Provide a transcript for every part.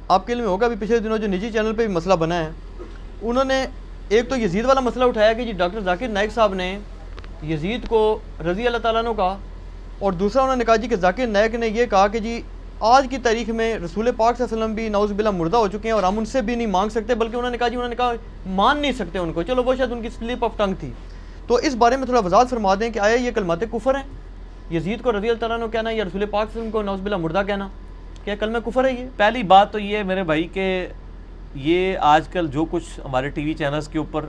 آپ کے علم میں ہوگا بھی پچھلے دنوں جو نجی چینل پہ بھی مسئلہ بنا ہے، انہوں نے ایک تو یزید والا مسئلہ اٹھایا کہ جی ڈاکٹر ذاکر نائک صاحب نے یزید کو رضی اللہ تعالیٰ عنہ کہا، اور دوسرا انہوں نے کہا جی کہ ذاکر نائک نے یہ کہا کہ جی آج کی تاریخ میں رسول پاک صلی اللہ علیہ وسلم بھی نعوذ باللہ مردہ ہو چکے ہیں اور ہم ان سے بھی نہیں مانگ سکتے، بلکہ انہوں نے کہا مان نہیں سکتے ان کو. چلو وہ شاید ان کی سلپ آف ٹنگ تھی. تو اس بارے میں تھوڑا وضاحت فرما دیں کہ آیا یہ کلمات کفر ہیں؟ یزید کو رضی اللہ تعالیٰ عنہ کہنا یا رسول پاک صلی اللہ علیہ وسلم کو نعوذ باللہ مردہ کہنا، کیا کلمہ کفر ہے یہ؟ پہلی بات تو یہ ہے میرے بھائی کہ یہ آج کل جو کچھ ہمارے ٹی وی چینلز کے اوپر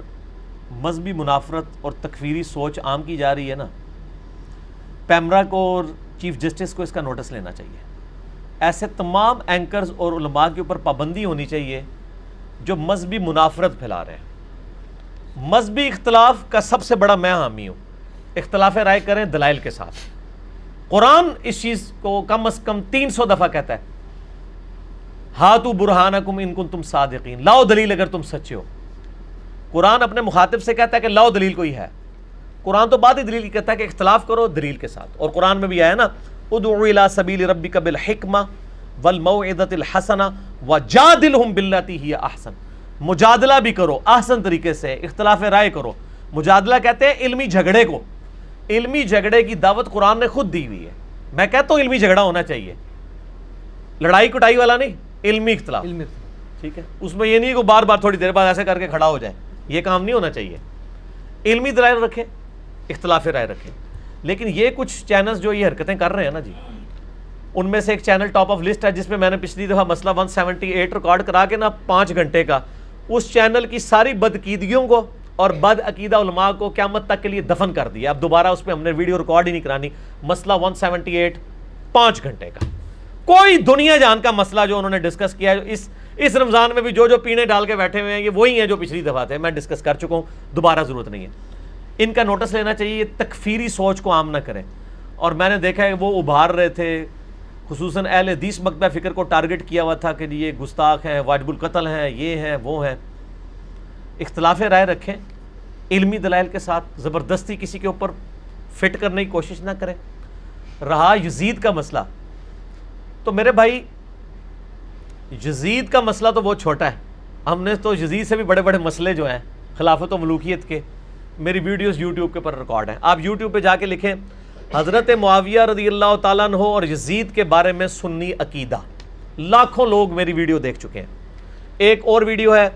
مذہبی منافرت اور تکفیری سوچ عام کی جا رہی ہے نا، پیمرا کو اور چیف جسٹس کو اس کا نوٹس لینا چاہیے. ایسے تمام اینکرز اور علماء کے اوپر پابندی ہونی چاہیے جو مذہبی منافرت پھیلا رہے ہیں. مذہبی اختلاف کا سب سے بڑا میں حامی ہوں. اختلاف رائے کریں دلائل کے ساتھ. قرآن اس چیز کو کم از کم 300 دفعہ کہتا ہے، ہاتو برہانکم ان کنتم صادقین، لاؤ دلیل اگر تم سچے ہو. قرآن اپنے مخاطب سے کہتا ہے کہ لاؤ دلیل کوئی ہے. قرآن تو بعد ہی دلیل کہتا ہے کہ اختلاف کرو دلیل کے ساتھ. اور قرآن میں بھی آیا نا، ادعو الی سبیل ربک بالحکمہ والموعظۃ الحسنہ وجادلہم باللتی ہی احسن. مجادلہ بھی کرو احسن طریقے سے، اختلاف رائے کرو. مجادلہ کہتے ہیں علمی جھگڑے کو. علمی جھگڑے کی دعوت قرآن نے خود دی ہوئی ہے. میں کہتا ہوں علمی جھگڑا ہونا چاہیے، لڑائی کٹائی والا نہیں، علمی اختلاف. ٹھیک ہے، اس میں یہ نہیں کہ بار بار تھوڑی دیر بعد ایسے کر کے کھڑا ہو جائے، یہ کام نہیں ہونا چاہیے. علمی دلائل رکھیں، اختلاف رائے رکھیں. لیکن یہ کچھ چینلز جو یہ حرکتیں کر رہے ہیں نا جی، ان میں سے ایک چینل ٹاپ آف لسٹ ہے جس میں نے پچھلی دفعہ مسئلہ 178 ریکارڈ کرا کے نا 5 گھنٹے کا، اس چینل کی ساری بدعقیدگیوں کو اور بد عقیدہ علماء کو قیامت تک کے لیے دفن کر دیا. اب دوبارہ اس پہ ہم نے ویڈیو ریکارڈ ہی نہیں کرانی. مسئلہ 178 5 گھنٹے کا، کوئی دنیا جان کا مسئلہ جو انہوں نے ڈسکس کیا ہے. اس رمضان میں بھی جو پینے ڈال کے بیٹھے ہوئے ہیں یہ وہی ہیں جو پچھلی دفعہ تھے. میں ڈسکس کر چکا ہوں، دوبارہ ضرورت نہیں ہے. ان کا نوٹس لینا چاہیے، یہ تکفیری سوچ کو عام نہ کریں. اور میں نے دیکھا ہے وہ ابھار رہے تھے، خصوصاً اہل حدیث مکتبہ فکر کو ٹارگٹ کیا ہوا تھا کہ یہ گستاخ ہیں، واجب القتل ہیں، یہ ہیں وہ ہیں. اختلاف رائے رکھیں علمی دلائل کے ساتھ، زبردستی کسی کے اوپر فٹ کرنے کی کوشش نہ کریں. رہا یزید کا مسئلہ، تو میرے بھائی یزید کا مسئلہ تو بہت چھوٹا ہے. ہم نے تو یزید سے بھی بڑے بڑے مسئلے جو ہیں خلافت و ملوکیت کے، میری ویڈیوز یوٹیوب کے پر ریکارڈ ہیں. آپ یوٹیوب پہ جا کے لکھیں حضرت معاویہ رضی اللہ تعالیٰ عنہ اور یزید کے بارے میں سنی عقیدہ، لاکھوں لوگ میری ویڈیو دیکھ چکے ہیں. ایک اور ویڈیو ہے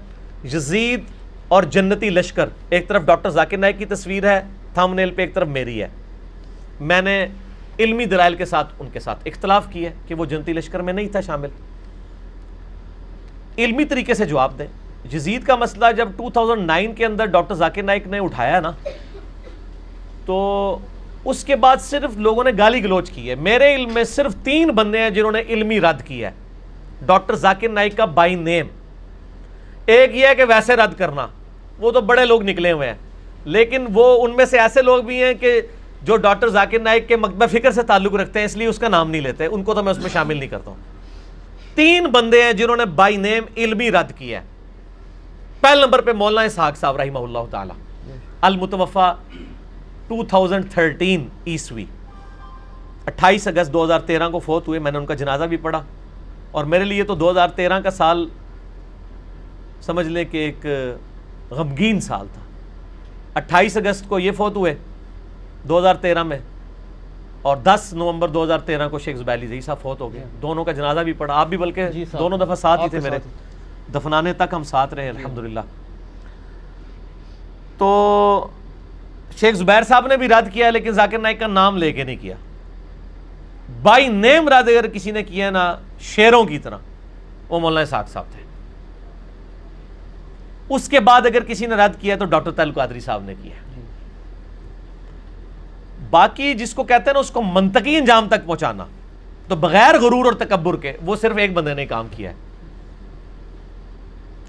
یزید اور جنتی لشکر، ایک طرف ڈاکٹر ذاکر نائک کی تصویر ہے تھم نیل پہ، ایک طرف میری ہے. میں نے علمی دلائل کے ساتھ ان کے ساتھ اختلاف کی ہے کہ وہ جنتی لشکر میں نہیں تھا شامل. علمی طریقے سے جواب دیں. یزید کا مسئلہ جب 2009 کے اندر ڈاکٹر ذاکر نائک نے اٹھایا نا، تو اس کے بعد صرف لوگوں نے گالی گلوچ کی ہے. میرے علم میں صرف 3 بندے ہیں جنہوں نے علمی رد کیا ہے ڈاکٹر ذاکر نائک کا بائی نیم. ایک یہ ہے کہ ویسے رد کرنا، وہ تو بڑے لوگ نکلے ہوئے ہیں، لیکن وہ ان میں سے ایسے لوگ بھی ہیں کہ جو ڈاکٹر ذاکر نائک کے مکتبہ فکر سے تعلق رکھتے ہیں، اس لیے اس کا نام نہیں لیتے، ان کو تو میں اس میں شامل نہیں کرتا ہوں. 3 بندے ہیں جنہوں نے بائی نیم علمی رد کیا ہے. پہلے نمبر پہ مولانا اسحاق صاحب رحمہ اللہ تعالی، المتوفا 2013 عیسوی، 28 اگست 2013 کو فوت ہوئے. میں نے ان کا جنازہ بھی پڑھا، اور میرے لیے تو 2013 کا سال سمجھ لیں کہ ایک غمگین سال تھا. 28 اگست کو یہ فوت ہوئے 2013 میں، اور 10 نومبر 2013 کو شیخ زبیر علی زئی صاحب فوت ہو گئے. دونوں کا جنازہ بھی پڑھا. آپ بھی بلکہ دونوں دفعہ ساتھ ہی تھے میرے، دفنانے تک ہم ساتھ رہے الحمدللہ. تو شیخ زبیر صاحب نے بھی رد کیا، لیکن ذاکر نائک کا نام لے کے نہیں کیا. بائی نیم رد اگر کسی نے کیا نا شیروں کی طرح، وہ مولانا اسحاق صاحب تھے. اس کے بعد اگر کسی نے رد کیا تو ڈاکٹر طاہر القادری صاحب نے کیا. باقی جس کو کہتے ہیں نا اس کو منطقی انجام تک پہنچانا، تو بغیر غرور اور تکبر کے، وہ صرف ایک بندے نے کام کیا ہے،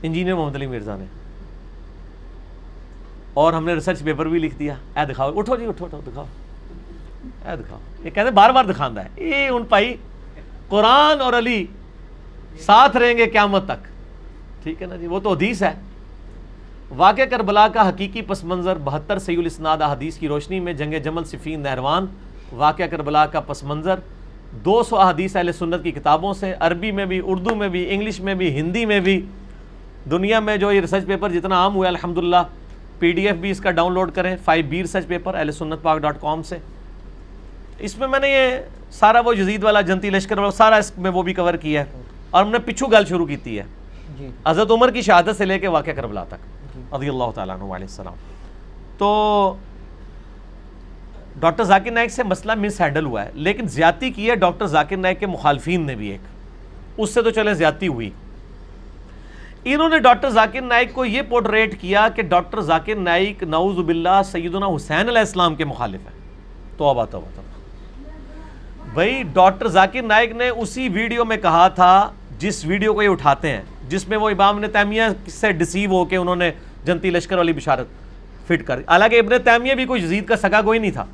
انجینئر محمد علی مرزا نے. اور ہم نے ریسرچ پیپر بھی لکھ دیا. اے دکھاؤ، اٹھو جی، اٹھو دکھاؤ، اے دکھاؤ. یہ کہتے ہیں بار بار دکھانا ہے. یہ ان بھائی قرآن اور علی ساتھ رہیں گے قیامت تک. ٹھیک ہے نا جی، وہ تو حدیث ہے. واقعہ کربلا کا حقیقی پس منظر 72 صحیح الاسناد احادیث کی روشنی میں جنگ جمل، صفین، نہروان. واقعہ کربلا کا پس منظر 200 احادیث اہل سنت کی کتابوں سے، عربی میں بھی، اردو میں بھی، انگلش میں بھی، ہندی میں بھی. دنیا میں جو یہ ریسرچ پیپر جتنا عام ہوا ہے الحمدللہ، PDF بھی اس کا ڈاؤن لوڈ کریں 5B ریسرچ پیپر اہل سنت پاک.com سے. اس میں میں نے یہ سارا وہ یزید والا جنتی لشکر والا سارا اس میں وہ بھی کور کیا ہے. اور ہم نے پچھو گل شروع کی ہے جی حضرت عمر کی شہادت سے لے کے واقعہ کربلا تک رضی اللہ تعالیٰ عنہ علیہ السلام. تو ڈاکٹر ذاکر نائک سے مسئلہ مس ہینڈل ہوا ہے، لیکن زیادتی کی ہے ڈاکٹر ذاکر نائک کے مخالفین نے بھی. ایک اس سے تو چلے زیادتی ہوئی. انہوں نے ڈاکٹر ذاکر نائک کو یہ پورٹریٹ کیا کہ ڈاکٹر ذاکر نائک نعوذ باللہ سیدنا حسین علیہ السلام کے مخالف ہیں. توبہ توبہ توبہ. بھائی ڈاکٹر ذاکر نائک نے اسی ویڈیو میں کہا تھا جس ویڈیو کو یہ اٹھاتے ہیں، جس میں وہ امام ابن تیمیہ سے ڈسیو ہو کے انہوں نے جنتی لشکر والی بشارت فٹ کر. حالانکہ ابن تیمیہ بھی کوئی یزید کا سگا کوئی نہیں تھا.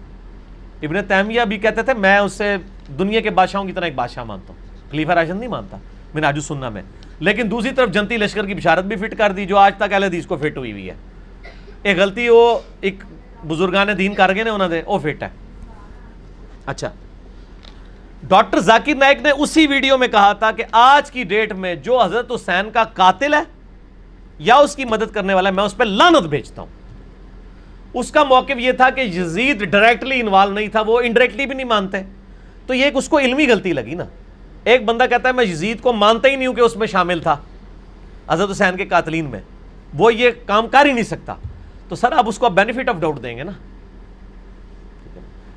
ابن تیمیہ بھی کہتے تھے میں اس سے دنیا کے بادشاہوں کی طرح ایک بادشاہ مانتا ہوں، خلیفہ راشد نہیں مانتا منہاج السنہ میں. لیکن دوسری طرف جنتی لشکر کی بشارت بھی فٹ کر دی جو آج تک اہل حدیث کو فٹ ہوئی ہوئی ہے. ایک غلطی وہ ایک بزرگان دین کر گئے نے انہوں نے، وہ فٹ ہے. اچھا، ڈاکٹر ذاکر نائک نے اسی ویڈیو میں کہا تھا کہ آج کی ڈیٹ میں جو حضرت حسین کا قاتل ہے یا اس کی مدد کرنے والا ہے میں اس پہ لعنت بھیجتا ہوں. اس کا موقف یہ تھا کہ یزید ڈائریکٹلی انوالو نہیں تھا، وہ انڈائریکٹلی بھی نہیں مانتے. تو یہ ایک اس کو علمی غلطی لگی نا. ایک بندہ کہتا ہے میں یزید کو مانتا ہی نہیں ہوں کہ اس میں شامل تھا حضرت حسین کے قاتلین میں، وہ یہ کام کر ہی نہیں سکتا. تو سر آپ اس کو بینیفٹ آف ڈاؤٹ دیں گے نا.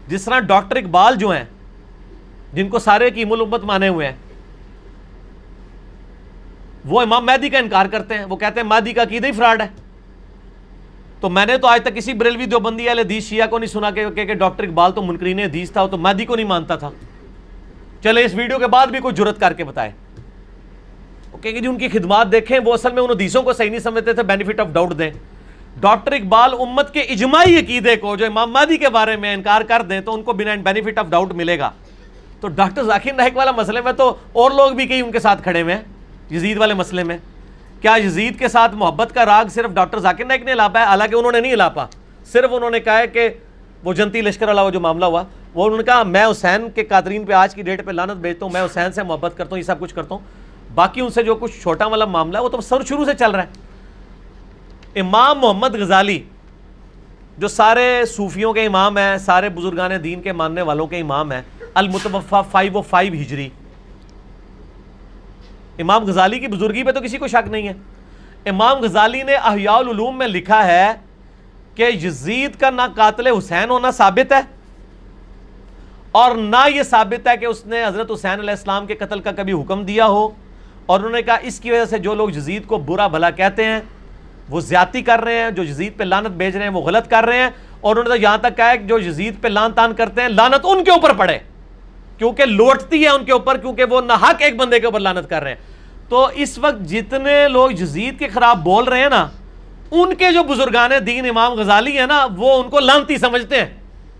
جس طرح ڈاکٹر اقبال جو ہیں جن کو سارے کی الامت مانے ہوئے ہیں، وہ امام مہدی کا انکار کرتے ہیں. وہ کہتے ہیں مہدی کا عقیدہ ہی فراڈ ہے. تو میں نے تو آج تک کسی بریلوی دیوبندی اہل حدیث شیعہ کو نہیں سنا کہ ڈاکٹر اقبال تو منکرین حدیث تھا، وہ تو مہدی کو نہیں مانتا تھا. چلے اس ویڈیو کے بعد بھی کوئی جرت کر کے بتائے کہ جی ان کی خدمات دیکھیں، وہ اصل میں ان حدیثوں کو صحیح نہیں سمجھتے تھے، بینیفٹ آف ڈاؤٹ دیں. ڈاکٹر اقبال امت کے اجماعی عقیدے کو جو امام مہدی کے بارے میں انکار کر دیں تو ان کو بنا بینیفٹ آف ڈاؤٹ ملے گا. تو ڈاکٹر ذاکر نائک والا مسئلے میں تو اور لوگ بھی کئی ان کے ساتھ کھڑے ہوئے ہیں. یزید والے مسئلے میں کیا یزید کے ساتھ محبت کا راگ صرف ڈاکٹر ذاکر نائک نے الاپا ہے؟ حالانکہ انہوں نے نہیں الاپا. صرف انہوں نے کہا ہے کہ وہ جنتی لشکر والا وہ جو معاملہ ہوا، وہ انہوں نے کہا میں حسین کے قاتلین پہ آج کی ڈیٹ پہ لعنت بھیجتا ہوں، میں حسین سے محبت کرتا ہوں، یہ سب کچھ کرتا ہوں. باقی ان سے جو کچھ چھوٹا والا معاملہ ہے وہ تو سر شروع سے چل رہا ہے. امام محمد غزالی جو سارے صوفیوں کے امام ہیں، سارے بزرگان دین کے ماننے والوں کے امام ہیں، المتوفا 505 ہجری. امام غزالی کی بزرگی پہ تو کسی کو شک نہیں ہے. امام غزالی نے احیاء العلوم میں لکھا ہے کہ یزید کا نہ قاتل حسین ہونا ثابت ہے اور نہ یہ ثابت ہے کہ اس نے حضرت حسین علیہ السلام کے قتل کا کبھی حکم دیا ہو. اور انہوں نے کہا اس کی وجہ سے جو لوگ یزید کو برا بھلا کہتے ہیں وہ زیادتی کر رہے ہیں، جو یزید پہ لعنت بھیج رہے ہیں وہ غلط کر رہے ہیں. اور انہوں نے یہاں تک کہا ہے کہ جو یزید پہ لعن تان کرتے ہیں لعنت ان کے اوپر پڑے، کیونکہ لوٹتی ہے ان کے اوپر، کیونکہ وہ ناحق ایک بندے کے اوپر لعنت کر رہے ہیں. تو اس وقت جتنے لوگ یزید کے خلاف بول رہے ہیں نا، ان کے جو بزرگان دین امام غزالی ہیں نا، وہ ان کو لعنتی سمجھتے ہیں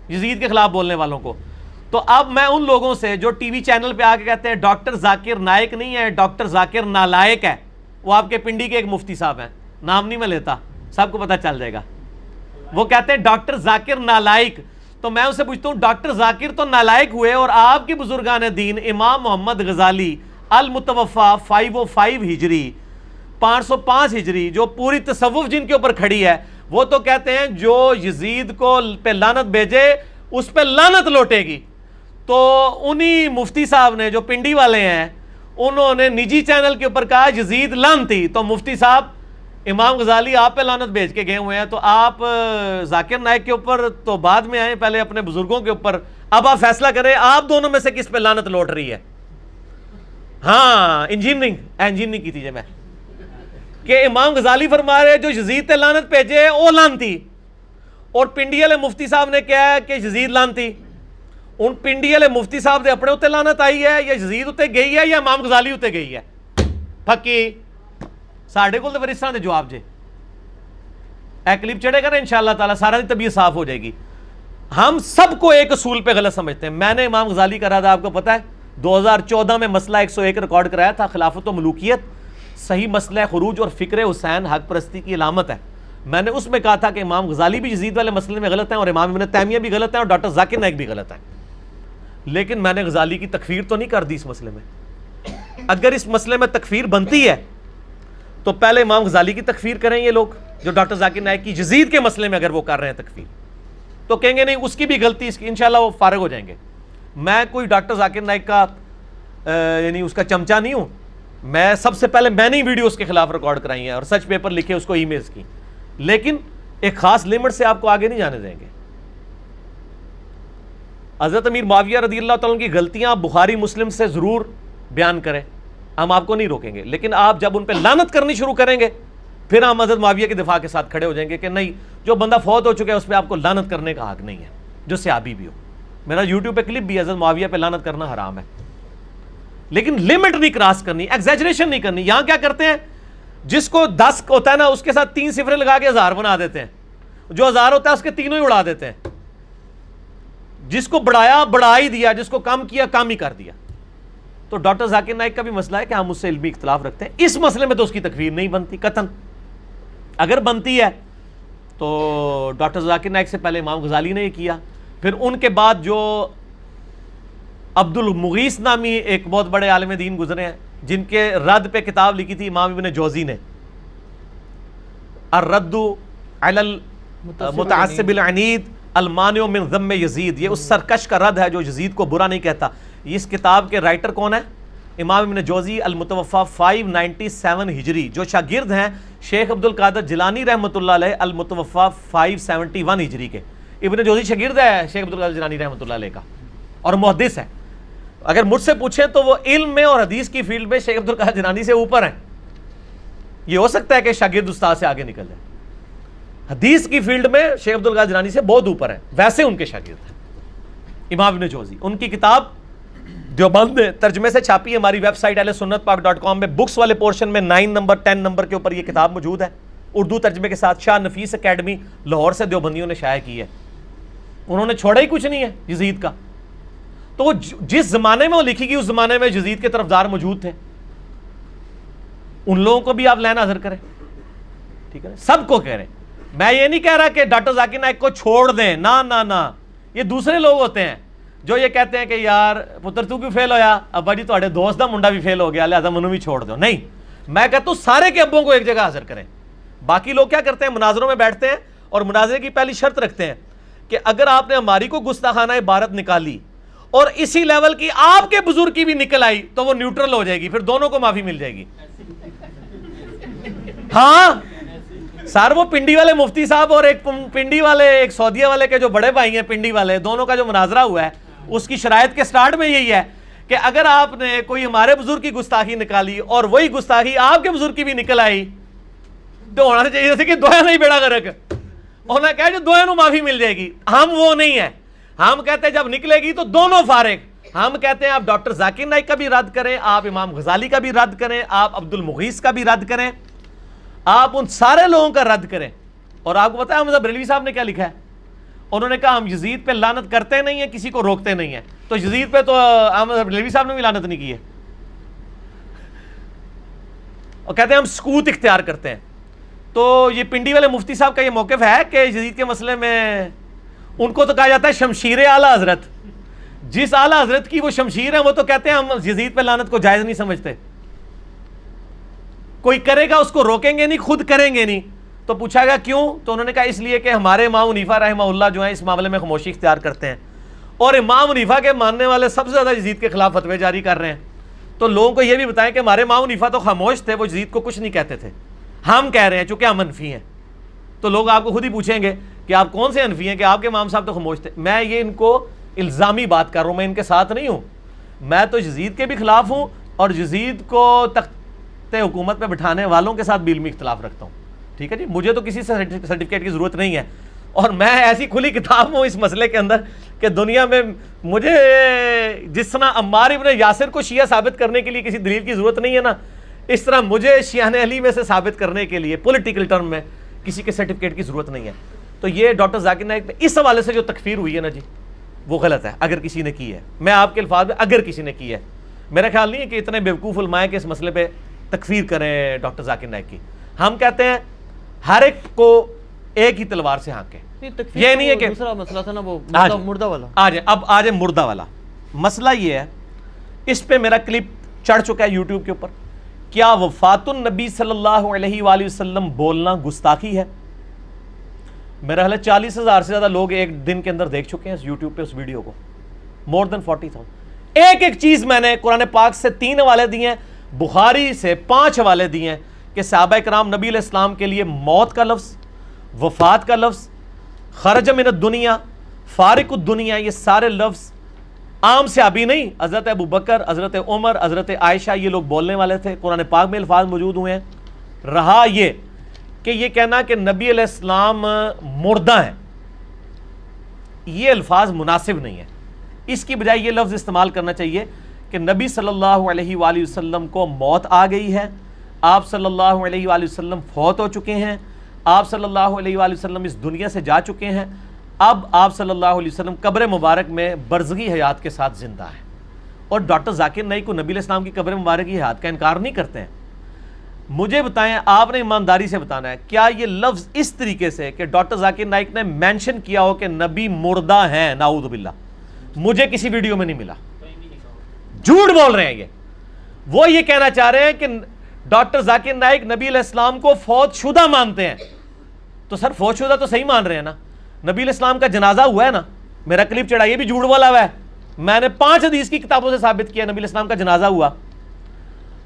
یزید کے خلاف بولنے والوں کو. تو اب میں ان لوگوں سے جو ٹی وی چینل پہ آ کے کہتے ہیں ڈاکٹر ذاکر نائک نہیں ہے، ڈاکٹر ذاکر نالائق ہے، وہ آپ کے پنڈی کے ایک مفتی صاحب ہیں، نام نہیں میں لیتا، سب کو پتہ چل جائے گا. وہ کہتے ہیں ڈاکٹر ذاکر نالائق. تو میں اسے پوچھتا ہوں ڈاکٹر ذاکر تو نالائق ہوئے اور آپ کے بزرگان دین امام محمد غزالی المتوفا 505 ہجری 505 ہجری جو پوری تصوف جن کے اوپر کھڑی ہے، وہ تو کہتے ہیں جو یزید کو پہ لعنت بھیجے اس پہ لعنت لوٹے گی. تو انہی مفتی صاحب نے جو پنڈی والے ہیں انہوں نے نجی چینل کے اوپر کہا یزید لعنتی. تو مفتی صاحب امام غزالی آپ پہ لعنت بھیج کے گئے ہوئے ہیں، تو آپ ذاکر نائک کے اوپر تو بعد میں آئے، پہلے اپنے بزرگوں کے اوپر. اب آپ فیصلہ کریں آپ دونوں میں سے کس پہ لعنت لوٹ رہی ہے. ہاں انجینئرنگ کی تھی میں کہ امام غزالی فرما رہے جو یزید تے لعنت بھیجے وہ لعنتی، اور پنڈی والے مفتی صاحب نے کہا ہے کہ یزید لعنتی. ان پنڈی والے مفتی صاحب دے اپنے اتنے لعنت آئی ہے یا یزید اتنے گئی ہے یا امام غزالی اتنے گئی ہے؟ پھکی ساڑھے کو تو پھر اس طرح دے جواب جے. اے کلپ چڑھے گا نا انشاءاللہ تعالیٰ سارا دی طبیعت صاف ہو جائے گی. ہم سب کو ایک اصول پہ غلط سمجھتے ہیں. میں نے امام غزالی کا رادہ آپ کو پتہ ہے 2014 میں مسئلہ 101 ریکارڈ کرایا تھا، خلافت و ملوکیت صحیح مسئلہ خروج اور فکر حسین حق پرستی کی علامت ہے. میں نے اس میں کہا تھا کہ امام غزالی بھی یزید والے مسئلے میں غلط ہیں اور امام ابن تیمیہ بھی غلط ہیں اور ڈاکٹر ذاکر نائک بھی غلط ہیں. لیکن میں نے غزالی کی تکفیر تو نہیں کر دی اس مسئلے میں. اگر اس مسئلے میں تکفیر بنتی ہے تو پہلے امام غزالی کی تکفیر کریں یہ لوگ جو ڈاکٹر ذاکر نائک کی یزید کے مسئلے میں اگر وہ کر رہے ہیں تکفیر, تو کہیں گے نہیں اس کی بھی غلطی, اس کی انشاءاللہ وہ فارغ ہو جائیں گے. میں کوئی ڈاکٹر ذاکر نائک کا یعنی اس کا چمچہ نہیں ہوں. میں سب سے پہلے میں نے ہی ویڈیو اس کے خلاف ریکارڈ کرائی ہیں اور سچ پیپر لکھے اس کو ای میلز کی, لیکن ایک خاص لمٹ سے آپ کو آگے نہیں جانے دیں گے. حضرت امیر معاویہ رضی اللہ تعالیٰ کی غلطیاں آپ بخاری مسلم سے ضرور بیان کریں, ہم آپ کو نہیں روکیں گے, لیکن آپ جب ان پہ لعنت کرنی شروع کریں گے پھر ہم حضرت معاویہ کے دفاع کے ساتھ کھڑے ہو جائیں گے کہ نہیں, جو بندہ فوت ہو چکا ہے اس پہ آپ کو لعنت کرنے کا حق نہیں ہے, جو صحابی بھی ہو. میرا یوٹیوب پہ کلپ بھی ہے, حضرت معاویہ پہ لعنت کرنا حرام ہے, لیکن لمٹ نہیں کراس کرنی, ایگزیجریشن نہیں کرنی. یہاں کیا کرتے ہیں, جس کو 10 ہوتا ہے نا اس کے ساتھ 3 صفریں لگا کے 1000 بنا دیتے ہیں, جو 1000 ہوتا ہے اس کے تینوں ہی اڑا دیتے ہیں. جس کو بڑھایا بڑھا ہی دیا, جس کو کم کیا کم ہی کر دیا. تو ڈاکٹر ذاکر نائک کا بھی مسئلہ ہے کہ ہم اس سے علمی اختلاف رکھتے ہیں. اس مسئلے میں تو اس کی تکفیر نہیں بنتی قطعاً. اگر بنتی ہے تو ڈاکٹر ذاکر نائک سے پہلے امام غزالی نے یہ کیا, پھر ان کے بعد جو عبد المغیث نامی ایک بہت بڑے عالم دین گزرے ہیں جن کے رد پہ کتاب لکھی تھی امام ابن جوزی نے, الرد علی المتعصب العنید المانع من ذم یزید, یہ اس سرکش کا رد ہے جو یزید کو برا نہیں کہتا. اس کتاب کے رائٹر کون ہے؟ امام ابن جوزی المتوفا 597 ہجری, جو شاگرد ہیں شیخ عبد القادر جیلانی رحمۃ اللہ علیہ المتوفا 571 ہجری کے. ابن جوزی شاگرد ہے شیخ عبد القادر جیلانی رحمۃ اللہ علیہ کا اور محدث ہے. اگر مجھ سے پوچھیں تو وہ علم میں اور حدیث کی فیلڈ میں شیخ عبد القادر جیلانی سے اوپر ہیں. یہ ہو سکتا ہے کہ شاگرد استاد سے آگے نکل جائے, حدیث کی فیلڈ میں شیخ عبد القادر جیلانی سے بہت اوپر ہیں, ویسے ان کے شاگرد ہیں امام ابن جوزی. ان کی کتاب دیوبند نے ترجمے سے چھاپی ہے, ہماری ویب سائٹ ahlesunnatpak.com میں بکس والے پورشن میں 9 نمبر 10 نمبر کے اوپر یہ کتاب موجود ہے, اردو ترجمے کے ساتھ. شاہ نفیس اکیڈمی لاہور سے دیوبندیوں نے شائع کی ہے. انہوں نے چھوڑا ہی کچھ نہیں ہے یزید کا. تو وہ جس زمانے میں وہ لکھی گئی اس زمانے میں یزید کے طرفدار موجود تھے, ان لوگوں کو بھی آپ لین حاضر کریں. ٹھیک ہے, سب کو کہہ رہے ہیں. میں یہ نہیں کہہ رہا کہ ڈاکٹر ذاکر نائک کو چھوڑ دیں, نہ, یہ دوسرے لوگ ہوتے ہیں جو یہ کہتے ہیں کہ یار پتر تو کیوں فیل ہویا, ابا جی تھوڑے دوست دا منڈا بھی فیل ہو گیا لہذا منو بھی چھوڑ دو. نہیں, میں کہتا ہوں سارے کے ابوں کو ایک جگہ حاضر کریں. باقی لوگ کیا کرتے ہیں, مناظروں میں بیٹھتے ہیں اور مناظرے کی پہلی شرط رکھتے ہیں کہ اگر آپ نے ہماری کو گستاخانہ عبارت نکالی اور اسی لیول کی آپ کے بزرگ کی بھی نکل آئی تو وہ نیوٹرل ہو جائے گی, پھر دونوں کو معافی مل جائے گی. ہاں سر, وہ پنڈی والے مفتی صاحب اور ایک پنڈی والے, ایک سعودیہ والے کے جو بڑے بھائی ہیں پنڈی والے, دونوں کا جو مناظرہ ہوا ہے اس کی شرائط کے سٹارٹ میں یہی ہے کہ اگر آپ نے کوئی ہمارے بزرگ کی گستاخی نکالی اور وہی گستاخی آپ کے بزرگ کی بھی نکل آئی تو ہونا چاہیے جیسے کہ دویا نہیں بیڑا غرق, ہونا کہا جو دویا نو معافی مل جائے گی. ہم وہ نہیں ہیں, ہم کہتے ہیں جب نکلے گی تو دونوں فارغ. ہم کہتے ہیں آپ ڈاکٹر ذاکر نائک کا بھی رد کریں, آپ امام غزالی کا بھی رد کریں, آپ عبد المغیث کا بھی رد کریں, آپ ان سارے لوگوں کا رد کریں. اور آپ کو پتا ہے احمد بریلوی صاحب نے کیا لکھا ہے؟ انہوں نے کہا ہم یزید پہ لعنت کرتے نہیں ہیں, کسی کو روکتے نہیں ہیں. تو یزید پہ تو احمد بریلوی صاحب نے بھی لعنت نہیں کی ہے, اور کہتے ہیں ہم سکوت اختیار کرتے ہیں. تو یہ پنڈی والے مفتی صاحب کا یہ موقف ہے کہ یزید کے مسئلے میں ان کو تو کہا جاتا ہے شمشیر اعلیٰ حضرت. جس اعلیٰ حضرت کی وہ شمشیر ہے وہ تو کہتے ہیں ہم یزید پہ لعنت کو جائز نہیں سمجھتے. کوئی کرے گا اس کو روکیں گے نہیں, خود کریں گے نہیں. تو پوچھا گیا کیوں؟ تو انہوں نے کہا اس لیے کہ ہمارے امام حنیفہ رحمہ اللہ جو ہیں اس معاملے میں خاموشی اختیار کرتے ہیں, اور امام حنیفہ کے ماننے والے سب سے زیادہ یزید کے خلاف فتوے جاری کر رہے ہیں. تو لوگوں کو یہ بھی بتائیں کہ ہمارے امام حنیفہ تو خاموش تھے, وہ یزید کو کچھ نہیں کہتے تھے. ہم کہہ رہے ہیں چونکہ ہم حنفی ہیں. تو لوگ آپ کو خود ہی پوچھیں گے کہ آپ کون سے حنفی ہیں کہ آپ کے امام صاحب تو خاموش تھے. میں یہ ان کو الزامی بات کر رہا ہوں, میں ان کے ساتھ نہیں ہوں. میں تو یزید کے بھی خلاف ہوں اور یزید کو تخت حکومت پہ بٹھانے والوں کے ساتھ بھی علمی اختلاف رکھتا ہوں. ٹھیک ہے جی, مجھے تو کسی سے سرٹیفکیٹ کی ضرورت نہیں ہے, اور میں ایسی کھلی کتاب ہوں اس مسئلے کے اندر کہ دنیا میں مجھے جس طرح عمار ابن یاسر کو شیعہ ثابت کرنے کے لیے کسی دلیل کی ضرورت نہیں ہے نا, اس طرح مجھے شیعہ علی میں سے ثابت کرنے کے لیے پولیٹیکل ٹرم میں کسی کے سرٹیفکیٹ کی ضرورت نہیں ہے. تو یہ ڈاکٹر ذاکر نائک پہ اس حوالے سے جو تکفیر ہوئی ہے نا جی, وہ غلط ہے اگر کسی نے کی ہے. میں آپ کے الفاظ میں اگر کسی نے کی ہے, میرا خیال نہیں ہے کہ اتنے بیوقوف علماء کہ اس مسئلے پہ تکفیر کریں ڈاکٹر ذاکر نائک کی. ہم کہتے ہیں ہر ایک کو ایک ہی تلوار سے ہانکیں. یہ نہیں ہے کہ دوسرا مسئلہ تھا نا وہ مردہ والا. اب آ جائے مردہ والا. مسئلہ یہ ہے, اس پہ میرا کلپ چڑھ چکا ہے یوٹیوب کے اوپر, کیا وفات النبی صلی اللہ علیہ وآلہ وسلم بولنا گستاخی ہے؟ میرا خیال ہے 40,000 سے زیادہ لوگ ایک دن کے اندر دیکھ چکے ہیں اس یوٹیوب پہ اس ویڈیو کو, مور دین 40,000. ایک ایک چیز میں نے قرآن پاک سے 3 حوالے دیے ہیں, بخاری سے 5 حوالے دیے ہیں کہ صحابہ کرام نبی علیہ السلام کے لیے موت کا لفظ, وفات کا لفظ, خرج من الدنیا, فارق الدنیا, یہ سارے لفظ عام صحابی نہیں, حضرت ابو بکر, حضرت عمر, حضرت عائشہ, یہ لوگ بولنے والے تھے. قرآن پاک میں الفاظ موجود ہوئے ہیں. رہا یہ کہ یہ کہنا کہ نبی علیہ السلام مردہ ہیں, یہ الفاظ مناسب نہیں ہے. اس کی بجائے یہ لفظ استعمال کرنا چاہیے کہ نبی صلی اللہ علیہ وآلہ وسلم کو موت آ گئی ہے, آپ صلی اللہ علیہ وآلہ وسلم فوت ہو چکے ہیں, آپ صلی اللہ علیہ وآلہ وسلم اس دنیا سے جا چکے ہیں, اب آپ صلی اللہ علیہ وسلم قبر مبارک میں برزگی حیات کے ساتھ زندہ ہیں. اور ڈاکٹر ذاکر نائک کو نبی علیہ السلام کی قبر مبارک کی حیات کا انکار نہیں کرتے ہیں. مجھے بتائیں, آپ نے ایمانداری سے بتانا ہے, کیا یہ لفظ اس طریقے سے کہ ڈاکٹر ذاکر نائک نے مینشن کیا ہو کہ نبی مردہ ہیں, نعوذ باللہ, مجھے کسی ویڈیو میں نہیں ملا. جھوٹ بول رہے ہیں یہ. وہ یہ کہنا چاہ رہے ہیں کہ ڈاکٹر ذاکر نائک نبی علیہ السلام کو فوت شدہ مانتے ہیں. تو سر فوت شدہ تو صحیح مان رہے ہیں نا, نبی علیہ السلام کا جنازہ ہوا ہے نا, میرا کلپ چڑھا, یہ بھی جھوٹ بولا ہوا ہے. میں نے 5 حدیث کی کتابوں سے ثابت کیا نبی علیہ السلام کا جنازہ ہوا.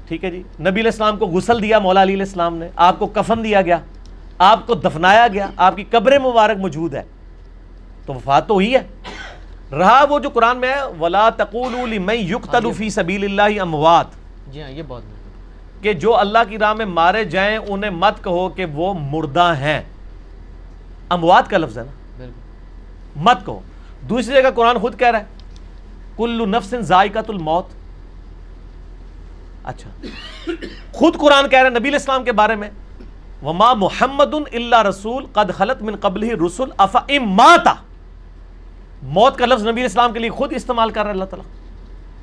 ٹھیک ہے جی, نبی علیہ السلام کو غسل دیا مولا علی علیہ السلام نے, آپ کو کفن دیا گیا, آپ کو دفنایا گیا, آپ کی قبر مبارک موجود ہے, تو وفات تو ہوئی ہے. رہا وہ جو قرآن میں ہے وَلَا تَقُولُوا لِمَن يُقْتَلُ فِي سَبِيلِ اللَّهِ اموات, جی ہاں, یہ بہت کہ جو اللہ کی راہ میں مارے جائیں انہیں مت کہو کہ وہ مردہ ہیں. اموات کا لفظ ہے نا, مت کہو. دوسری جگہ قرآن خود کہہ رہا ہے کل نفس ذائقۃ الموت. اچھا, خود قرآن کہہ رہا ہے نبی علیہ السلام کے بارے میں وما محمد الا رسول قد خلت من قبلہ الرسل افئن مات. موت کا لفظ نبی علیہ السلام کے لیے خود استعمال کر رہا ہے اللہ تعالیٰ.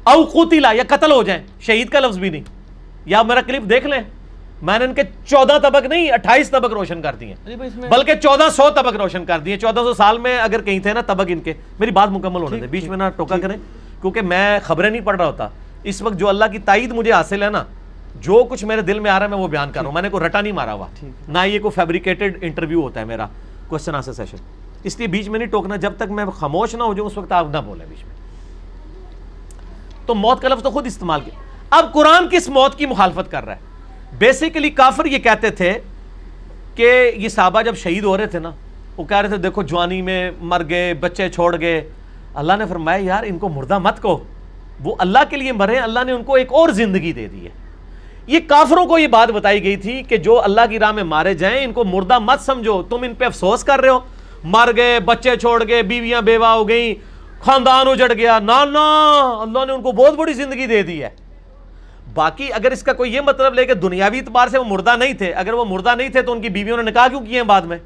او قتل, یا قتل ہو جائیں, شہید کا لفظ بھی نہیں. یا میرا کلپ دیکھ لیں, میں نے ان کے 14 طبق نہیں 28 طبق روشن کر دیے, بلکہ 1400 طبق روشن کر دیے. 1400 سال میں اگر کہیں تھے نا طبق ان کے. میری بات مکمل ہونے دیں, بیچ میں نہ ٹوکا کریں, کیونکہ میں خبریں نہیں پڑھ رہا ہوتا. اس وقت جو اللہ کی تائید مجھے حاصل ہے نا, جو کچھ میرے دل میں آ رہا ہے میں وہ بیان کر رہا ہوں. میں نے کوئی رٹا نہیں مارا ہوا, نہ یہ کوئی فیبریکیٹڈ انٹرویو ہوتا ہے میرا کوسچن آنسر سیشن. اس لیے بیچ میں نہیں ٹوکنا, جب تک میں خاموش نہ ہو جاؤں اس وقت آپ نہ بولیں بیچ میں. تو موت کا لفظ تو خود استعمال کیا. اب قرآن کس موت کی مخالفت کر رہا ہے؟ بیسیکلی کافر یہ کہتے تھے کہ یہ صحابہ جب شہید ہو رہے تھے نا, وہ کہہ رہے تھے دیکھو جوانی میں مر گئے, بچے چھوڑ گئے. اللہ نے فرمایا یار ان کو مردہ مت کہو, وہ اللہ کے لیے مرے, اللہ نے ان کو ایک اور زندگی دے دی ہے. یہ کافروں کو یہ بات بتائی گئی تھی کہ جو اللہ کی راہ میں مارے جائیں ان کو مردہ مت سمجھو, تم ان پہ افسوس کر رہے ہو, مر گئے, بچے چھوڑ گئے, بیویاں بیوہ ہو گئیں, خاندان اجڑ گیا. نا نا, اللہ نے ان کو بہت بڑی زندگی دے دی ہے. باقی اگر اس کا کوئی یہ مطلب لے کہ دنیاوی اعتبار سے وہ مردہ نہیں تھے, اگر وہ مردہ نہیں تھے تو ان کی بیویوں نے نکاح کیوں کیے ہیں بعد میں؟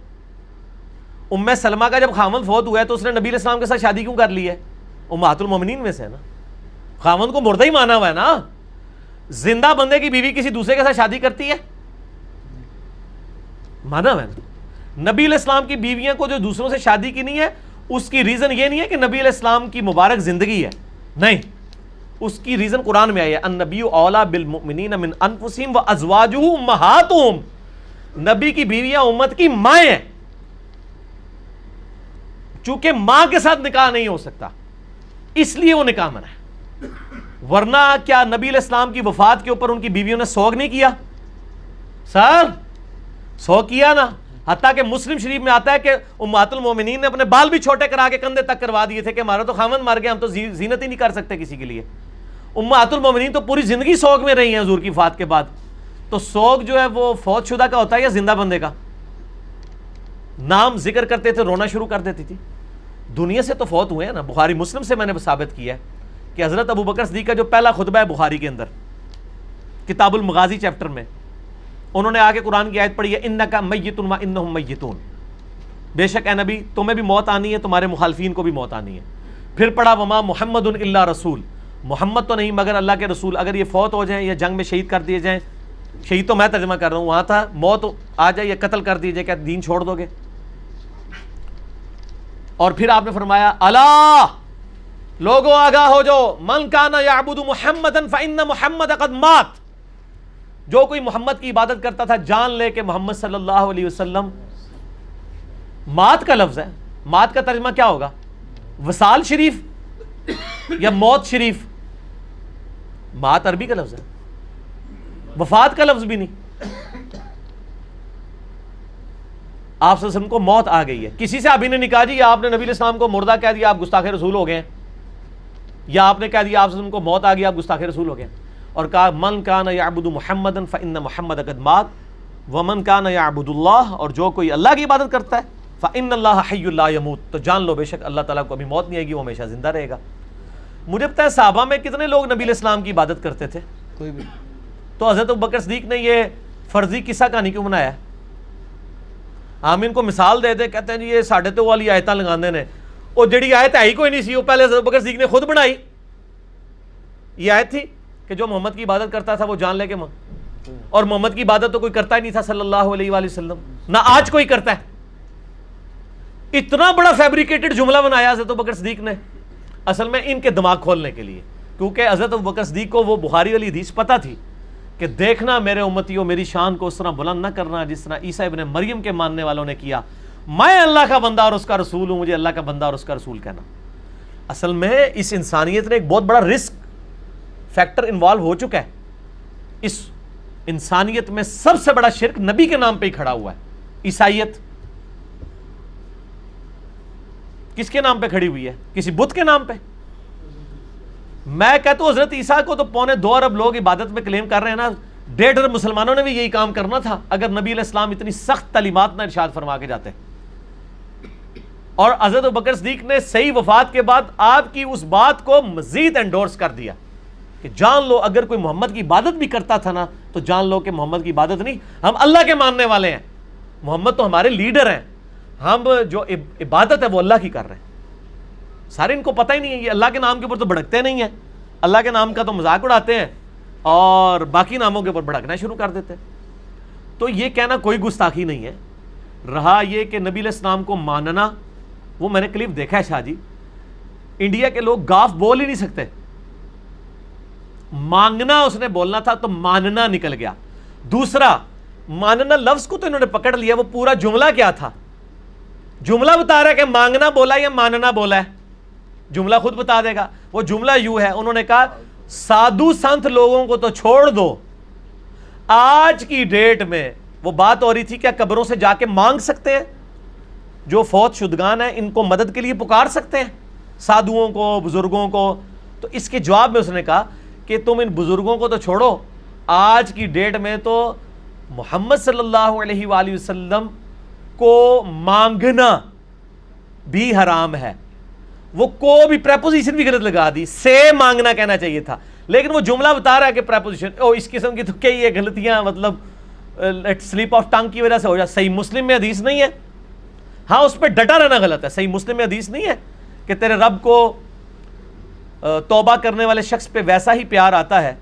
ام سلمہ کا جب خاوند فوت ہوا ہے تو اس نے نبی علیہ السلام کے ساتھ شادی کیوں کر لی ہے؟ امہات المومنین میں سے ہے نا, خاوند کو مردہ ہی مانا ہوا ہے نا. زندہ بندے کی بیوی کسی دوسرے کے ساتھ شادی کرتی ہے؟ مانا ہوا ہے نا. نبی علیہ السلام کی بیویاں کو جو دوسروں سے شادی کی نہیں ہے, اس کی ریزن یہ نہیں ہے کہ نبی علیہ السلام کی مبارک زندگی ہے, نہیں. اس کی ریزن قرآن میں آئی ہے النبی اولا بالمؤمنین من انفسہم وازواجہ امہاتہم. نبی کی بیویاں امت کی مائیں ہیں, چونکہ ماں کے ساتھ نکاح نہیں ہو سکتا اس لیے وہ نکاح منع ہے. ورنہ کیا نبی علیہ السلام کی وفات کے اوپر ان کی بیویوں نے سوگ نہیں کیا؟ سر سوگ کیا نا. حتیٰ کہ مسلم شریف میں آتا ہے کہ امہات المومنین نے اپنے بال بھی چھوٹے کرا کے کندھے تک کروا دیے تھے کہ ہمارا تو خاوند مر گیا, ہم تو زینت ہی نہیں کر سکتے کسی کے لیے. امہات المومنین تو پوری زندگی سوگ میں رہی ہیں حضور کی وفات کے بعد. تو سوگ جو ہے وہ فوت شدہ کا ہوتا ہے یا زندہ بندے کا؟ نام ذکر کرتے تھے رونا شروع کر دیتی تھی. دنیا سے تو فوت ہوئے ہیں نا. بخاری مسلم سے میں نے ثابت کیا ہے کہ حضرت ابو بکر صدیق کا جو پہلا خطبہ ہے بخاری کے اندر کتاب المغازی چیپٹر میں, انہوں نے آ کے قرآن کی آیت پڑھی ہے انک میت و انہم میتون, بے شک اے نبی تمہیں بھی موت آنی ہے, تمہارے مخالفین کو بھی موت آنی ہے. پھر پڑھا وما محمد الا رسول, محمد تو نہیں مگر اللہ کے رسول. اگر یہ فوت ہو جائیں یا جنگ میں شہید کر دیے جائیں, شہید تو میں ترجمہ کر رہا ہوں, وہاں تھا موت آ جائے یا قتل کر دیے جائے, کیا دین چھوڑ دو گے؟ اور پھر آپ نے فرمایا الا لوگوں آگاہ ہو جو، من کان یعبد محمدا فإن محمد قد مات، جو کوئی محمد کی عبادت کرتا تھا جان لے کہ محمد صلی اللہ علیہ وسلم مات کا لفظ ہے. مات کا ترجمہ کیا ہوگا؟ وصال شریف یا موت شریف؟ مات عربی کا لفظ ہے، وفات کا لفظ بھی نہیں. آپ صلی اللہ علیہ وسلم کو موت آ گئی ہے. کسی سے ابھی نے نہیں کہا جی آپ نے نبی علیہ السلام کو مردہ کہہ دیا آپ گستاخ رسول ہو گئے ہیں، یا آپ نے کہہ دیا آپ صلی اللہ علیہ وسلم کو موت آ گئی آپ گستاخ رسول ہو گئے. اور کہا من کان یعبد محمدا فإن محمد قد مات ومن کان یعبد اللہ، اور جو کوئی اللہ کی عبادت کرتا ہے فإن اللہ حی لا یموت، تو جان لو بے شک اللہ تعالیٰ کو ابھی موت نہیں آئے گی، وہ ہمیشہ زندہ رہے گا. مجھے پتہ ہے صحابہ میں کتنے لوگ نبی علیہ السلام کی عبادت کرتے تھے؟ کوئی بھی. تو حضرت ابوبکر صدیق نے یہ فرضی قصہ کہانی کیوں بنایا ہے؟ ہم ان کو مثال دے دے، کہتے ہیں جی یہ ساڑھے تو والی آیتاں لگاندے نے، وہ جڑی آیت ہے ہی کوئی نہیں سی، وہ پہلے حضرت ابوبکر صدیق نے خود بنائی. یہ آیت تھی کہ جو محمد کی عبادت کرتا تھا وہ جان لے کے اور محمد کی عبادت تو کوئی کرتا ہی نہیں تھا صلی اللہ علیہ وآلہ وسلم، نہ آج کوئی کرتا ہے. اتنا بڑا فیبریکیٹڈ جملہ بنایا حضرت ابوبکر صدیق نے اصل میں ان کے دماغ کھولنے کے لیے، کیونکہ حضرت ابوبکر صدیق کو وہ بخاری والی حدیث پتہ تھی کہ دیکھنا میرے امتیوں میری شان کو اس طرح بلند نہ کرنا جس طرح عیسیٰ ابن مریم کے ماننے والوں نے کیا. میں اللہ کا بندہ اور اس کا رسول ہوں، مجھے اللہ کا بندہ اور اس کا رسول کہنا. اصل میں اس انسانیت نے ایک بہت بڑا رسک فیکٹر انوالو ہو چکا ہے. اس انسانیت میں سب سے بڑا شرک نبی کے نام پہ ہی کھڑا ہوا ہے. عیسائیت کس کے نام پہ کھڑی ہوئی ہے؟ کسی بت کے نام پہ. میں کہتا ہوں حضرت عیسیٰ کو تو 2.25 ارب لوگ عبادت میں کلیم کر رہے ہیں نا، 1.5 ارب مسلمانوں نے بھی یہی کام کرنا تھا اگر نبی علیہ السلام اتنی سخت تعلیمات نہ ارشاد فرما کے جاتے. اور حضرت ابوبکر صدیق نے صحیح وفات کے بعد آپ کی اس بات کو مزید انڈورس کر دیا کہ جان لو اگر کوئی محمد کی عبادت بھی کرتا تھا نا تو جان لو کہ محمد کی عبادت نہیں، ہم اللہ کے ماننے والے ہیں، محمد تو ہمارے لیڈر ہیں، ہم جو عبادت ہے وہ اللہ کی کر رہے ہیں. سارے ان کو پتہ ہی نہیں ہے، یہ اللہ کے نام کے اوپر تو بھڑکتے نہیں ہیں، اللہ کے نام کا تو مذاق اڑاتے ہیں اور باقی ناموں کے اوپر بھڑکنا شروع کر دیتے ہیں. تو یہ کہنا کوئی گستاخی نہیں ہے. رہا یہ کہ نبی علیہ السلام کو ماننا، وہ میں نے کلپ دیکھا ہے شاہ جی، انڈیا کے لوگ گاف بول ہی نہیں سکتے. مانگنا اس نے بولنا تھا تو ماننا نکل گیا. دوسرا ماننا لفظ کو تو انہوں نے پکڑ لیا، وہ پورا جملہ کیا تھا؟ جملہ بتا رہا ہے کہ مانگنا بولا یا ماننا بولا ہے، جملہ خود بتا دے گا. وہ جملہ یوں ہے، انہوں نے کہا سادھو سنت لوگوں کو تو چھوڑ دو، آج کی ڈیٹ میں وہ بات ہو رہی تھی کیا قبروں سے جا کے مانگ سکتے ہیں؟ جو فوت شدگان ہیں ان کو مدد کے لیے پکار سکتے ہیں، سادھوؤں کو بزرگوں کو؟ تو اس کے جواب میں اس نے کہا کہ تم ان بزرگوں کو تو چھوڑو، آج کی ڈیٹ میں تو محمد صلی اللہ علیہ وآلہ وسلم کو مانگنا بھی حرام ہے. وہ کو بھی پریپوزیشن بھی غلط لگا دی، سے مانگنا کہنا چاہیے تھا، لیکن وہ جملہ بتا رہا ہے کہ پریپوزیشن اس قسم کی تو کئی یہ غلطیاں مطلب سلیپ آف ٹنگ کی وجہ سے ہو جائے. صحیح مسلم میں حدیث نہیں ہے، ہاں اس پہ ڈٹا رہنا غلط ہے. صحیح مسلم میں حدیث نہیں ہے کہ تیرے رب کو توبہ کرنے والے شخص پہ ویسا ہی پیار آتا ہے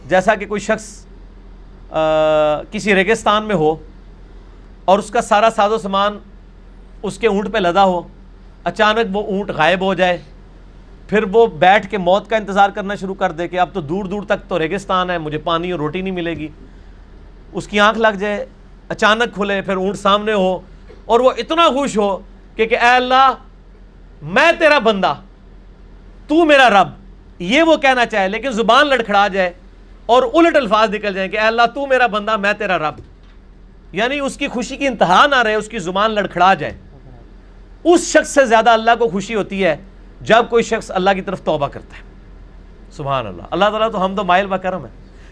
جیسا کہ کوئی شخص کسی ریگستان میں ہو اور اس کا سارا ساز و سامان اس کے اونٹ پہ لدا ہو، اچانک وہ اونٹ غائب ہو جائے، پھر وہ بیٹھ کے موت کا انتظار کرنا شروع کر دے کہ اب تو دور دور تک تو ریگستان ہے، مجھے پانی اور روٹی نہیں ملے گی. اس کی آنکھ لگ جائے، اچانک کھلے، پھر اونٹ سامنے ہو اور وہ اتنا خوش ہو کہ اے اللہ میں تیرا بندہ تو میرا رب، یہ وہ کہنا چاہے لیکن زبان لڑکھڑا جائے اور الٹ الفاظ نکل جائیں کہ اے اللہ تو میرا بندہ میں تیرا رب، یعنی اس کی خوشی کی انتہا نہ رہے، اس کی زبان لڑکھڑا جائے. اس شخص سے زیادہ اللہ کو خوشی ہوتی ہے جب کوئی شخص اللہ کی طرف توبہ کرتا ہے. سبحان اللہ. اللہ تعالیٰ تو حمد و مائل و کرم ہے.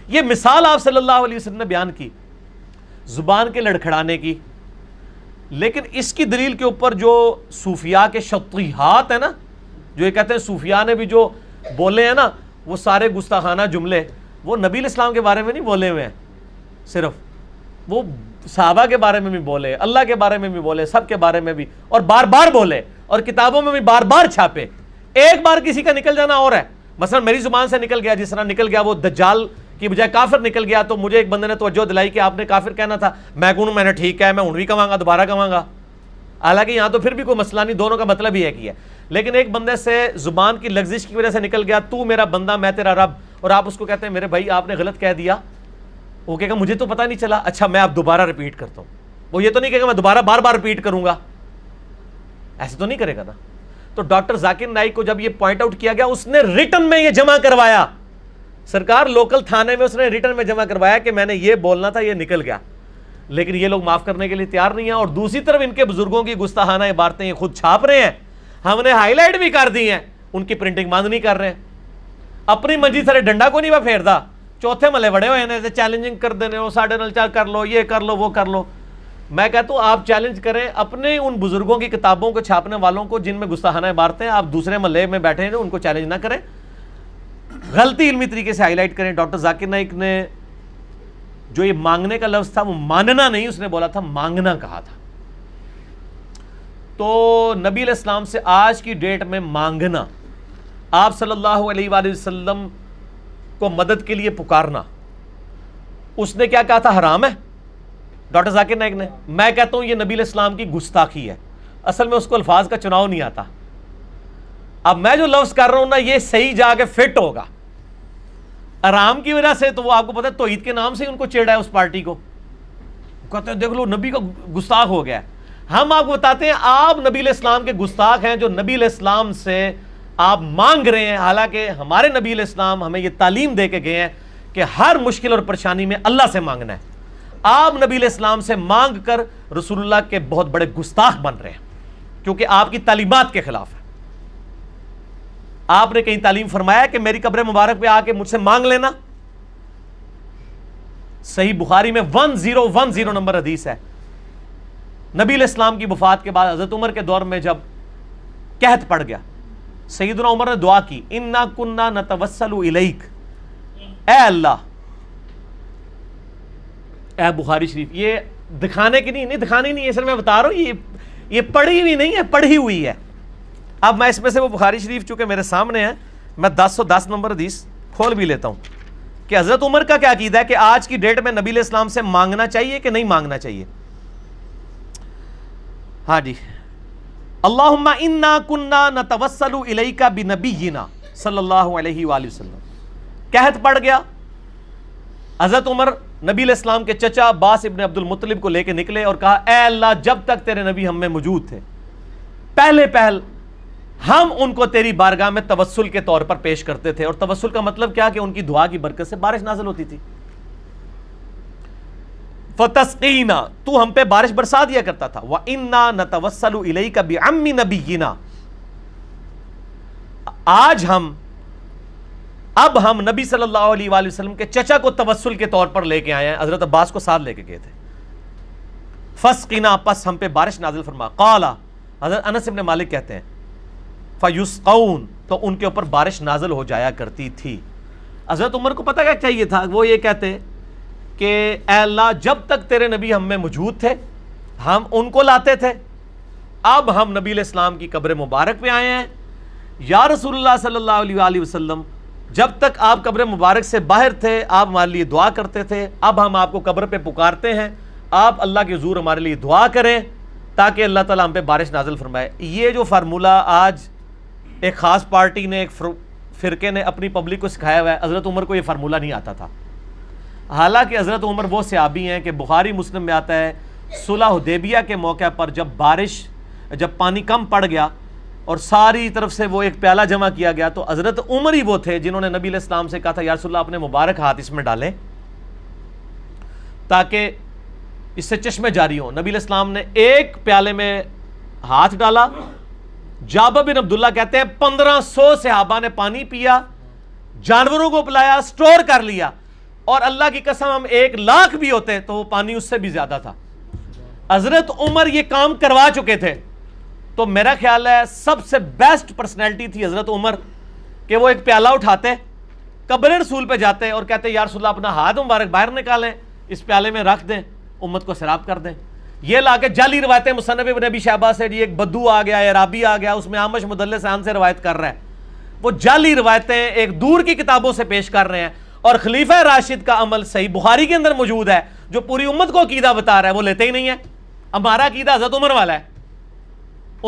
یہ مثال آپ صلی اللہ علیہ وسلم نے بیان کی زبان کے لڑکھڑانے کی، لیکن اس کی دلیل کے اوپر جو صوفیاء کے شطیحات ہیں نا، جو یہ کہتے ہیں صوفیاء نے بھی جو بولے ہیں نا وہ سارے گستاخانہ جملے، وہ نبی علیہ السلام کے بارے میں نہیں بولے ہوئے ہیں، صرف وہ صحابہ کے بارے میں بھی بولے، اللہ کے بارے میں بھی بولے، سب کے بارے میں بھی، اور بار بار بولے اور کتابوں میں بھی بار بار چھاپے. ایک بار کسی کا نکل جانا اور ہے، مثلا میری زبان سے نکل گیا، جس طرح نکل گیا وہ دجال کی بجائے کافر نکل گیا، تو مجھے ایک بندے نے توجہ دلائی کہ آپ نے کافر کہنا تھا، میں کہوں میں نے ٹھیک ہے، میں ہوں بھی کہوں گا، دوبارہ کہوں گا، حالانکہ یہاں تو پھر بھی کوئی مسئلہ نہیں، دونوں کا مطلب ہی ہے کہ لیکن ایک بندے سے زبان کی لغزش کی وجہ سے نکل گیا تو میرا بندہ میں تیرا رب, اور آپ اس کو کہتے ہیں میرے بھائی آپ نے غلط کہہ دیا, وہ کہے گا مجھے تو پتہ نہیں چلا, اچھا میں اب دوبارہ ریپیٹ کرتا ہوں. وہ یہ تو نہیں کہے گا میں دوبارہ بار بار ریپیٹ کروں گا, ایسے تو نہیں کرے گا نا. تو ڈاکٹر ذاکر نائک کو جب یہ پوائنٹ آؤٹ کیا گیا, اس نے ریٹن میں یہ جمع کروایا, سرکار لوکل تھانے میں اس نے ریٹن میں جمع کروایا کہ میں نے یہ بولنا تھا, یہ نکل گیا. لیکن یہ لوگ معاف کرنے کے لیے تیار نہیں ہیں, اور دوسری طرف ان کے بزرگوں کی گستاخانہ عبارتیں یہ خود چھاپ رہے ہیں, ہم نے ہائی لائٹ بھی کر دی ہیں, ان کی پرنٹنگ بند نہیں کر رہے ہیں. اپنی منجی سارے ڈنڈا کو نہیں وہ پھیردا, چوتھے ملے بڑے ہوئے ہیں, چیلنجنگ کر دینے ہو, ساڑھے نل چار کر لو, یہ کر لو, وہ کر لو. میں کہتا ہوں آپ چیلنج کریں اپنے ان بزرگوں کی کتابوں کو چھاپنے والوں کو جن میں گستاخانہ عبارتیں, آپ دوسرے محلے میں بیٹھے ہیں ان کو چیلنج نہ کریں, غلطی علمی طریقے سے ہائی لائٹ کریں. ڈاکٹر ذاکر نائک نے جو یہ مانگنے کا لفظ تھا وہ ماننا نہیں, اس نے بولا تھا مانگنا کہا تھا. تو نبی علیہ السلام سے آج کی ڈیٹ میں مانگنا, آپ صلی اللہ علیہ وآلہ وسلم کو مدد کے لیے پکارنا, اس نے کیا کہا تھا حرام ہے ڈاکٹر ذاکر نائک نے. میں کہتا ہوں یہ نبی علیہ السلام کی گستاخی ہے, اصل میں اس کو الفاظ کا چناؤ نہیں آتا. اب میں جو لفظ کر رہا ہوں نا یہ صحیح جا کے فٹ ہوگا, آرام کی وجہ سے تو وہ آپ کو پتا ہے توحید کے نام سے ہی ان کو چیڑا ہے اس پارٹی کو, کہتے ہیں دیکھ لو نبی کا گستاخ ہو گیا ہے. ہم آپ کو بتاتے ہیں آپ نبی علیہ السلام کے گستاخ ہیں جو نبی علیہ السلام سے آپ مانگ رہے ہیں, حالانکہ ہمارے نبی علیہ السلام ہمیں یہ تعلیم دے کے گئے ہیں کہ ہر مشکل اور پریشانی میں اللہ سے مانگنا ہے. آپ نبی علیہ السلام سے مانگ کر رسول اللہ کے بہت بڑے گستاخ بن رہے ہیں, کیونکہ آپ کی تعلیمات کے خلاف ہے. آپ نے کہیں تعلیم فرمایا کہ میری قبر مبارک پہ آ کے مجھ سے مانگ لینا؟ صحیح بخاری میں 1010 نمبر حدیث ہے. نبی علیہ السلام کی وفات کے بعد حضرت عمر کے دور میں جب قحط پڑ گیا, سیدنا عمر نے دعا کی, انا کننا نتوسل الیک, اے اللہ, اے بخاری شریف, یہ دکھانے کی نہیں دکھانی نہیں ہے سر, میں بتا رہا ہوں یہ پڑھی ہوئی نہیں ہے, پڑھی ہوئی ہے. اب میں اس میں سے وہ بخاری شریف چونکہ میرے سامنے ہے, میں 1010 نمبر حدیث کھول بھی لیتا ہوں کہ حضرت عمر کا کیا عقیدہ ہے کہ آج کی ڈیٹ میں نبی علیہ السلام سے مانگنا چاہیے کہ نہیں مانگنا چاہیے. ہاں جی, اللہم انا کننا نتوسل الیک بنبینا صلی اللہ علیہ وآلہ وسلم. قحط پڑ گیا, حضرت عمر نبی علیہ السلام کے چچا عباس ابن عبد المطلب کو لے کے نکلے اور کہا اے اللہ جب تک تیرے نبی ہم میں موجود تھے پہلے پہل ہم ان کو تیری بارگاہ میں توسل کے طور پر پیش کرتے تھے. اور توسل کا مطلب کیا کہ ان کی دعا کی برکت سے بارش نازل ہوتی تھی. فتسقینا, تو ہم پہ بارش برسا دیا کرتا تھا. وَإِنَّا نَتَوَسَّلُ إِلَيْكَ بِعَمِّ نَبِيِّنَا, آج اب ہم نبی صلی اللہ علیہ وآلہ وسلم کے چچا کو توسل کے طور پر لے کے آئے ہیں. حضرت عباس کو ساتھ لے کے گئے تھے. فسقنا, پس ہم پہ بارش نازل فرما. قال, حضرت انس ابن مالک کہتے ہیں فیسقون, تو ان کے اوپر بارش نازل ہو جایا کرتی تھی. حضرت عمر کو پتہ کیا چاہیے تھا, وہ یہ کہتے کہ اے اللہ جب تک تیرے نبی ہم میں موجود تھے ہم ان کو لاتے تھے, اب ہم نبی علیہ السلام کی قبر مبارک پہ آئے ہیں. یا رسول اللہ صلی اللہ علیہ وآلہ وسلم, جب تک آپ قبر مبارک سے باہر تھے آپ ہمارے لیے دعا کرتے تھے, اب ہم آپ کو قبر پہ پکارتے ہیں, آپ اللہ کے حضور ہمارے لیے دعا کریں تاکہ اللہ تعالیٰ ہم پہ بارش نازل فرمائے. یہ جو فارمولہ آج ایک خاص پارٹی نے, ایک فرقے نے اپنی پبلک کو سکھایا ہوا ہے, حضرت عمر کو یہ فارمولہ نہیں آتا تھا. حالانکہ حضرت عمر وہ صحابی ہیں کہ بخاری مسلم میں آتا ہے صلح حدیبیہ کے موقع پر جب پانی کم پڑ گیا اور ساری طرف سے وہ ایک پیالہ جمع کیا گیا, تو حضرت عمر ہی وہ تھے جنہوں نے نبی علیہ السلام سے کہا تھا یا رسول اللہ اپنے مبارک ہاتھ اس میں ڈالیں تاکہ اس سے چشمے جاری ہوں. نبی علیہ السلام نے ایک پیالے میں ہاتھ ڈالا. جابر بن عبداللہ کہتے ہیں 1500 صحابہ نے پانی پیا, جانوروں کو پلایا, سٹور کر لیا, اور اللہ کی قسم ہم 1,00,000 بھی ہوتے تو وہ پانی اس سے بھی زیادہ تھا. حضرت عمر یہ کام کروا چکے تھے. تو میرا خیال ہے سب سے بیسٹ پرسنالٹی تھی حضرت عمر کہ وہ ایک پیالہ اٹھاتے, قبر رسول پہ جاتے اور کہتے یا رسول اللہ اپنا ہاتھ مبارک باہر نکالیں, اس پیالے میں رکھ دیں, امت کو سیراب کر دیں. یہ لا کے جعلی روایتیں مصنف ابن ابی شیبہ سے, جی ایک بدو آ گیا, عرابی آ گیا, اس میں عامش مدلس سے روایت کر رہا ہے. وہ جعلی روایتیں ایک دور کی کتابوں سے پیش کر رہے ہیں, اور خلیفہ راشد کا عمل صحیح بخاری کے اندر موجود ہے جو پوری امت کو عقیدہ بتا رہا ہے, وہ لیتے ہی نہیں ہے. ہمارا عقیدہ حضرت عمر والا ہے,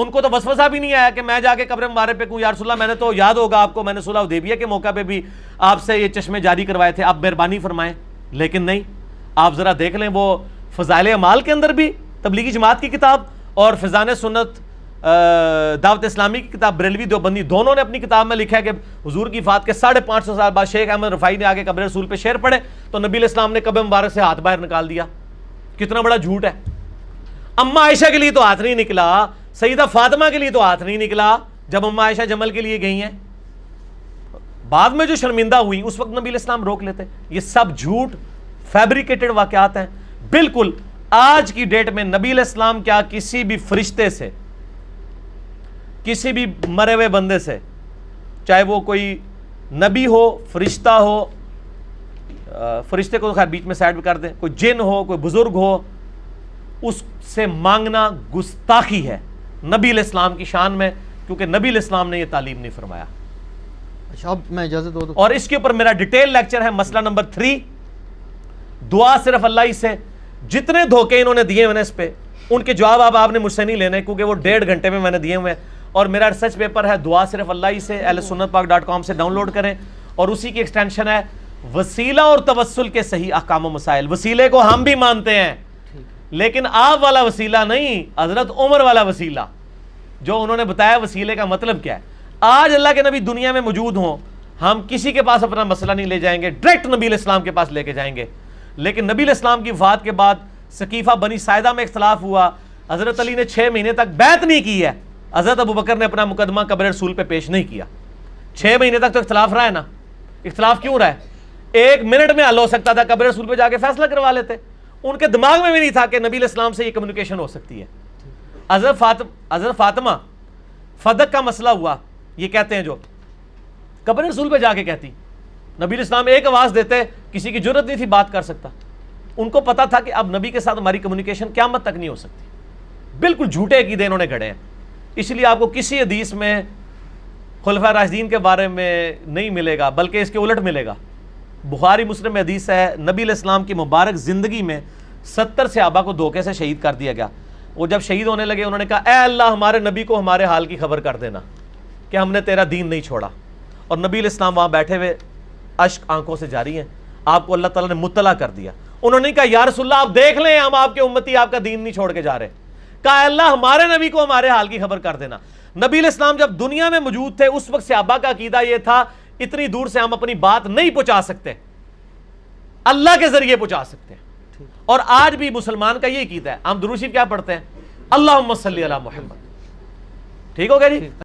ان کو تو وسوسہ بھی نہیں آیا کہ میں جا کے قبر مبارک پہ کہوں یا رسول اللہ میں نے تو یاد ہوگا آپ کو میں نے صلح حدیبیہ کے موقع پہ بھی آپ سے یہ چشمے جاری کروائے تھے, آپ مہربانی فرمائیں. لیکن نہیں, آپ ذرا دیکھ لیں وہ فضائل اعمال کے اندر بھی تبلیغی جماعت کی کتاب اور فیضان سنت دعوت اسلامی کی کتاب بریلوی دیوبندی دونوں نے اپنی کتاب میں لکھا ہے کہ حضور کی وفات کے 550 سال بعد شیخ احمد رفاعی نے آگے قبر رسول پہ شعر پڑھے تو نبی علیہ السلام نے قبر مبارک سے ہاتھ باہر نکال دیا. کتنا بڑا جھوٹ ہے. اما عائشہ کے لیے تو ہاتھ نہیں نکلا, سیدہ فاطمہ کے لیے تو ہاتھ نہیں نکلا جب اما عائشہ جمل کے لیے گئی ہیں. بعد میں جو شرمندہ ہوئی اس وقت نبی علیہ السلام روک لیتے. یہ سب جھوٹ فیبریکیٹڈ واقعات ہیں. بالکل آج کی ڈیٹ میں نبی علیہ السلام کیا کسی بھی فرشتے سے, کسی بھی مرے ہوئے بندے سے, چاہے وہ کوئی نبی ہو, فرشتہ ہو, فرشتے کو خیر بیچ میں سائڈ پہ کر دیں, کوئی جن ہو, کوئی بزرگ ہو, اس سے مانگنا گستاخی ہے نبی علیہ السلام کی شان میں, کیونکہ نبی علیہ السلام نے یہ تعلیم نہیں فرمایا. اچھا اب میں اجازت دو. اور اس کے اوپر میرا ڈیٹیل لیکچر ہے. مسئلہ نمبر 3, دعا صرف اللہ ہی سے. جتنے دھوکے انہوں نے دیے ہوئے اس پہ, ان کے جواب آپ نے مجھ سے نہیں لینے, کیونکہ وہ 1.5 گھنٹے میں نے دیے ہوئے ہیں. اور میرا ریسرچ پیپر ہے دعا صرف اللہ ہی سے, ahlsunnatpak.com سے ڈاؤن لوڈ کریں. اور اسی کی ایکسٹینشن ہے وسیلہ اور توسل کے صحیح احکام و مسائل. وسیلے کو ہم بھی مانتے ہیں, لیکن آپ والا وسیلہ نہیں, حضرت عمر والا وسیلہ جو انہوں نے بتایا وسیلے کا مطلب کیا ہے. آج اللہ کے نبی دنیا میں موجود ہوں, ہم کسی کے پاس اپنا مسئلہ نہیں لے جائیں گے, ڈائریکٹ نبی علیہ السلام کے پاس لے کے جائیں گے. لیکن نبی علیہ السلام کی وفات کے بعد سقیفہ بنی ساعدہ میں اختلاف ہوا, حضرت علی نے 6 مہینے تک بیعت نہیں کی ہے, حضرت ابوبکر نے اپنا مقدمہ قبر رسول پہ پیش نہیں کیا. 6 مہینے تک تو اختلاف رہا ہے نا. اختلاف کیوں رہا ہے؟ 1 منٹ میں حل ہو سکتا تھا, قبر رسول پہ جا کے فیصلہ کروا لیتے. ان کے دماغ میں بھی نہیں تھا کہ نبی علیہ السلام سے یہ کمیونیکیشن ہو سکتی ہے. حضرت فاطمہ فدق کا مسئلہ ہوا, یہ کہتے ہیں جو قبر رسول پہ جا کے کہتی, نبی علیہ السلام ایک آواز دیتے, کسی کی جرت نہیں تھی بات کر سکتا. ان کو پتا تھا کہ اب نبی کے ساتھ ہماری کمیونیکیشن قیامت تک نہیں ہو سکتی. بالکل جھوٹے عقیدے انہوں نے گھڑے ہیں. اس لیے آپ کو کسی حدیث میں خلفاء راشدین کے بارے میں نہیں ملے گا, بلکہ اس کے الٹ ملے گا. بخاری مسلم میں حدیث ہے, نبی علیہ السلام کی مبارک زندگی میں 70 صحابہ کو دھوکے سے شہید کر دیا گیا. وہ جب شہید ہونے لگے انہوں نے کہا اے اللہ ہمارے نبی کو ہمارے حال کی خبر کر دینا کہ ہم نے تیرا دین نہیں چھوڑا. اور نبی علیہ السلام وہاں بیٹھے ہوئے اشک آنکھوں سے جاری ہیں, آپ کو اللہ تعالیٰ نے مطلع کر دیا. انہوں نے کہا یا رسول اللہ آپ دیکھ لیں ہم آپ کے امتی آپ کا دین نہیں چھوڑ کے جا رہے. کہا اللہ ہمارے نبی کو ہمارے حال کی خبر کر دینا. نبی علیہ السلام جب دنیا میں موجود تھے اس وقت صحابہ کا عقیدہ یہ تھا اتنی دور سے ہم اپنی بات نہیں پہنچا سکتے, اللہ کے ذریعے پہنچا سکتے ہیں. اور آج بھی مسلمان کا یہ عقیدہ ہے. ہم درود شریف کیا پڑھتے ہیں؟ اللہم صلی علی محمد. ٹھیک ہو گیا جی.